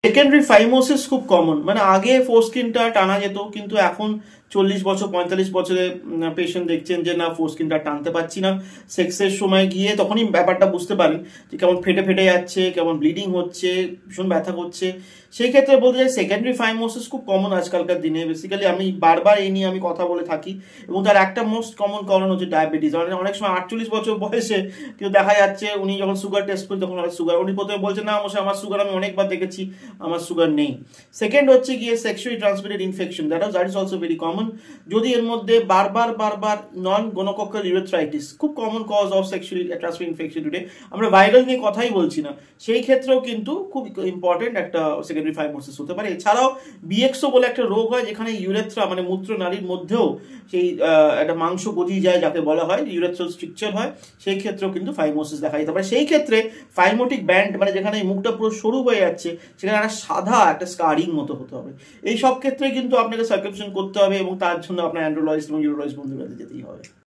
Secondary phimosis খুব common, মানে আগে ফোরস্কিনটা টানা যেত, কিন্তু এখন 40 বছর 45 বছরে পেশেন্ট দেখছেন যে না ফোরস্কিনটা টানতে পারছি না। সেক্সের সময় গিয়ে তখনই ব্যাপারটা বুঝতে পারেন যে কেমন ফেটে ফেটে যাচ্ছে, কেমন ব্লিডিং হচ্ছে, ভীষণ ব্যথা করছে। সেই ক্ষেত্রে বলতে চাই সেকেন্ডারি ফাইমোসিস খুব কমন আজকালকার দিনে। বেসিক্যালি আমি বারবার এই নিয়ে আমি কথা বলে থাকি, এবং তার একটা মোস্ট কমন কারণ হচ্ছে ডায়াবেটিস। অনেক সময় 48 বছর বয়সে কিন্তু দেখা যাচ্ছে উনি যখন সুগার টেস্ট করি তখন সুগার, উনি প্রথমে বলছেন না আমার সুগার, আমি অনেকবার দেখেছি আমার সুগার নেই। সেকেন্ড হচ্ছে গিয়ে sexually transmitted infection, that is also very common. যদি এর মধ্যে বারবার নন গোনোকক্কাল ইউরেথ্রাইটিস, খুব common cause of sexually transmitted infection today, আমরা ভাইরাল নিয়ে কথাই বলছি না, সেই ক্ষেত্রেও কিন্তু খুব ইম্পর্টেন্ট একটা সেকেন্ডারি ফাইমোসিস হতে পারে। এছাড়াও বিএক্সও বলে একটা রোগ হয় যেখানে ইউরেথ্রা মানে মূত্রনালীর মধ্যেও সেই একটা মাংস গজিয়ে যায়, যাকে বলা হয় ইউরেথ্রাল স্ট্রিকচার হয়, সেই ক্ষেত্রেও কিন্তু ফাইমোসিস দেখা যেতে পারে। সেই ক্ষেত্রে ফাইমোটিক ব্যান্ড মানে যেখানে মুখটা পুরো সরু হয়ে যাচ্ছে সেখানে একটা সাদা একটা স্কারিং মতো হতে হবে। এই সব ক্ষেত্রে কিন্তু আপনাকে সার্কামসিশন করতে হবে, এবং তার জন্য আপনার অ্যান্ড্রোলজিস্ট এবং ইউরোলজিস্ট বন্ধুর কাছে যেতেই হবে।